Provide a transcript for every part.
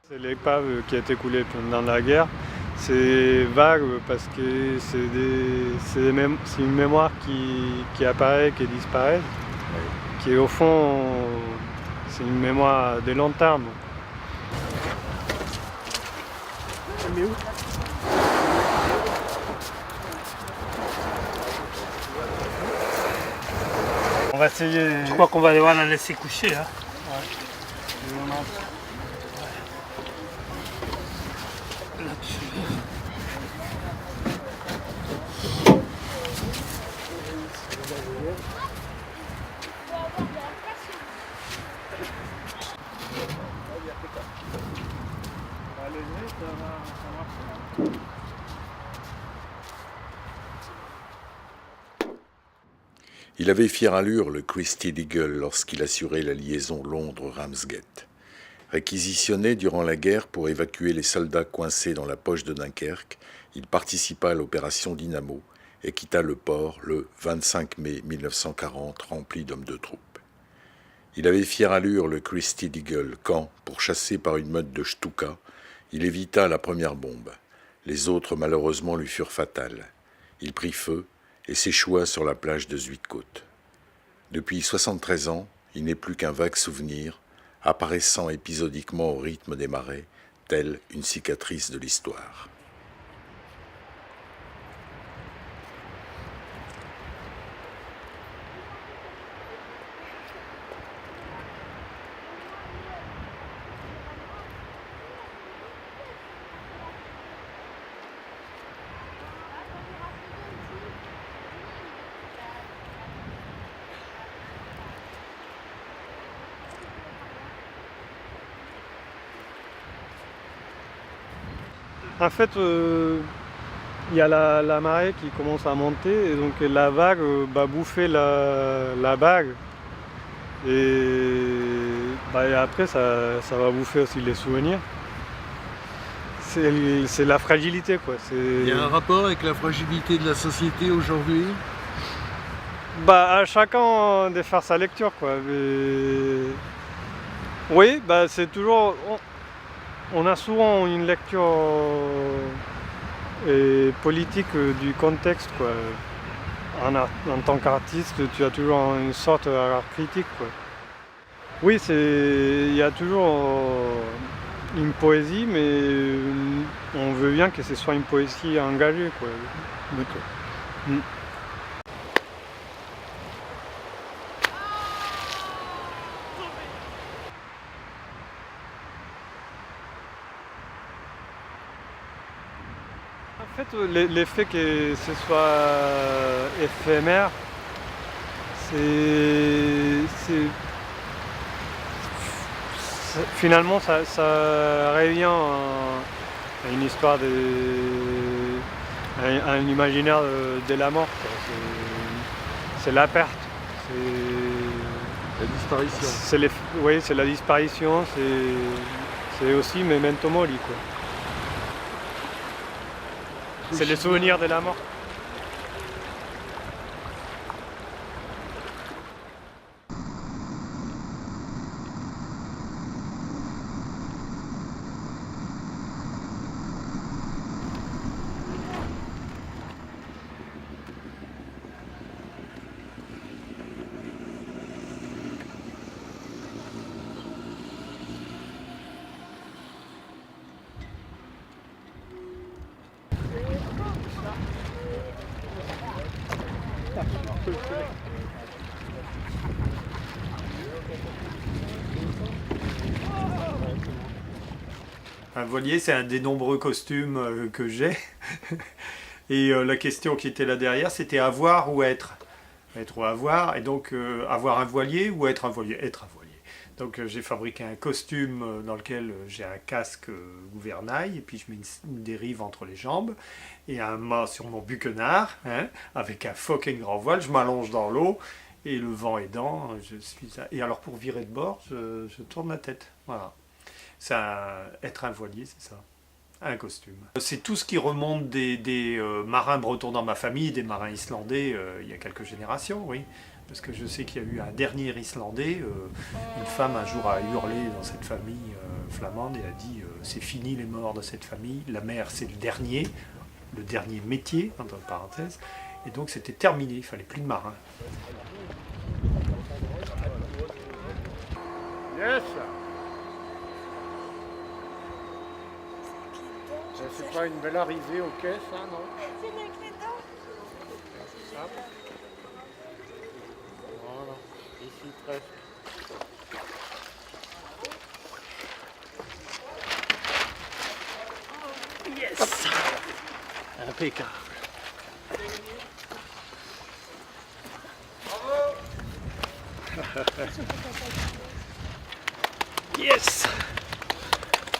C'est l'épave qui a été coulée pendant la guerre. C'est vague parce que c'est une mémoire qui apparaît, qui disparaît, qui au fond, c'est une mémoire de long terme. Mais où ? On va essayer. Je crois qu'on va devoir la laisser coucher. Hein. Il avait fière allure, le Christie d'Eagle, lorsqu'il assurait la liaison Londres-Ramsgate. Réquisitionné durant la guerre pour évacuer les soldats coincés dans la poche de Dunkerque, il participa à l'opération Dynamo et quitta le port le 25 mai 1940 rempli d'hommes de troupe. Il avait fière allure, le Christie d'Eagle, quand, pourchassé par une meute de Stuka, il évita la première bombe. Les autres, malheureusement, lui furent fatales. Il prit feu et s'échoua sur la plage de Zuidcote. Depuis 73 ans, il n'est plus qu'un vague souvenir, apparaissant épisodiquement au rythme des marées, telle une cicatrice de l'histoire. En fait, il y a la marée qui commence à monter et donc la vague va bouffer la bague. Et après, ça va bouffer aussi les souvenirs. C'est la fragilité, quoi. Il y a un rapport avec la fragilité de la société aujourd'hui ? À chacun de faire sa lecture, quoi. Mais... oui, c'est toujours... On a souvent une lecture politique du contexte, quoi. En tant qu'artiste, tu as toujours une sorte de regard critique, quoi. Oui, il y a toujours une poésie, mais on veut bien que ce soit une poésie engagée, quoi. D'accord. En fait, l'effet que ce soit éphémère, finalement ça revient à une histoire à un imaginaire de la mort, quoi. C'est la perte. La disparition. Oui, c'est la disparition, C'est aussi memento mori, quoi. C'est le souvenir de la mort. Un voilier, c'est un des nombreux costumes que j'ai. Et la question qui était là derrière, c'était avoir ou être. Être ou avoir. Et donc, avoir un voilier ou être un voilier. Être un voilier. Donc, j'ai fabriqué un costume dans lequel j'ai un casque gouvernail, et puis je mets une dérive entre les jambes, et un mât sur mon buquenard, hein, avec un fucking grand voile. Je m'allonge dans l'eau, et le vent aidant, je suis... Et alors, pour virer de bord, je tourne la tête. Voilà. Être un voilier, c'est ça. Un costume. C'est tout ce qui remonte des marins bretons dans ma famille, des marins islandais il y a quelques générations, oui. Parce que je sais qu'il y a eu un dernier Islandais, une femme un jour a hurlé dans cette famille flamande et a dit c'est fini les morts de cette famille, la mer c'est le dernier métier, entre parenthèses, et donc c'était terminé, il fallait plus de marins. Yes. C'est pas une belle arrivée au quai, ça, non? C'est le clédon. Voilà, ici presque. Yes. Impeccable. Yes.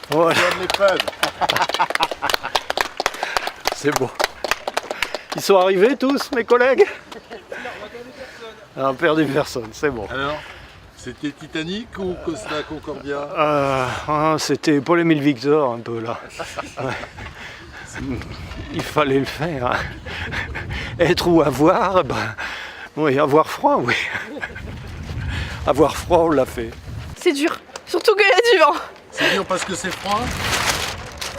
Voilà. C'est bon. Ils sont arrivés tous, mes collègues? On a perdu personne, c'est bon. Alors, c'était Titanic ou Costa Concordia? C'était Paul-Émile Victor un peu là. Ouais. Il fallait le faire. Hein. Être ou avoir, ben, oui, avoir froid, oui. Avoir froid, on l'a fait. C'est dur, surtout qu'il y a du vent. C'est dur parce que c'est froid?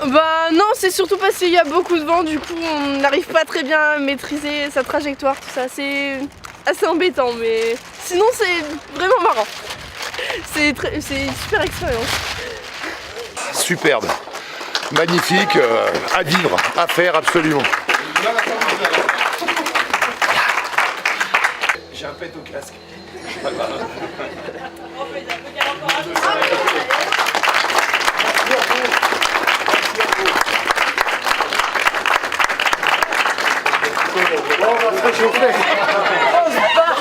Bah non, c'est surtout parce qu'il y a beaucoup de vent, du coup on n'arrive pas très bien à maîtriser sa trajectoire, tout ça. C'est assez embêtant, mais sinon c'est vraiment marrant. C'est une super expérience. Superbe, magnifique, à vivre, à faire absolument. J'ai un pet au casque. On va se réchauffer. On se bat.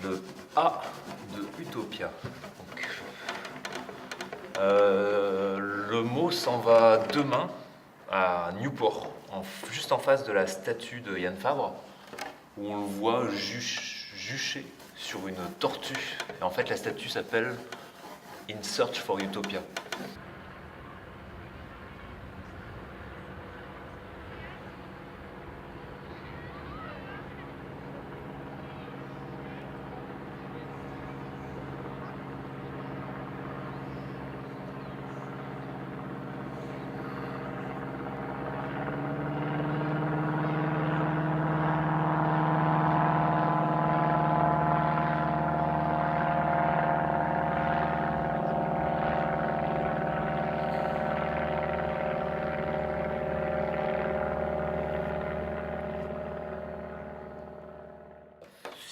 Le A de Utopia. Le mot s'en va demain à Newport, juste en face de la statue de Yann Fabre, où on le voit jucher sur une tortue. Et en fait, la statue s'appelle In Search for Utopia.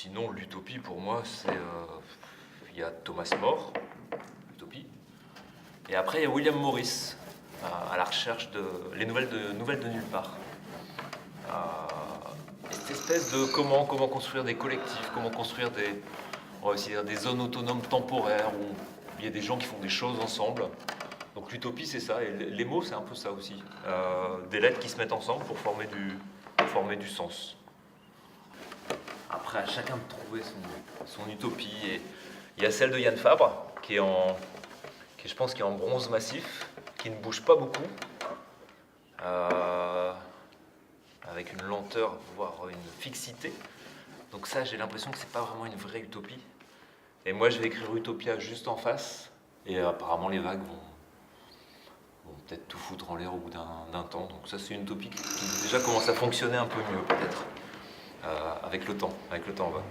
sinon, l'utopie pour moi, c'est... Il y a Thomas More, l'utopie. Et après, il y a William Morris, à la recherche de... les nouvelles de nulle part. Cette espèce de comment construire des collectifs, comment construire on va essayer de dire des zones autonomes temporaires où il y a des gens qui font des choses ensemble. Donc l'utopie, c'est ça, et les mots, c'est un peu ça aussi. Des lettres qui se mettent ensemble pour former du sens. Après, à chacun de trouver son utopie. Et il y a celle de Yann Fabre, je pense, qui est en bronze massif, qui ne bouge pas beaucoup, avec une lenteur, voire une fixité. Donc ça, j'ai l'impression que c'est pas vraiment une vraie utopie. Et moi, je vais écrire Utopia juste en face, et apparemment les vagues vont peut-être tout foutre en l'air au bout d'un temps. Donc ça, c'est une utopie qui déjà commence à fonctionner un peu mieux, peut-être, avec le temps. Avec le temps, on va.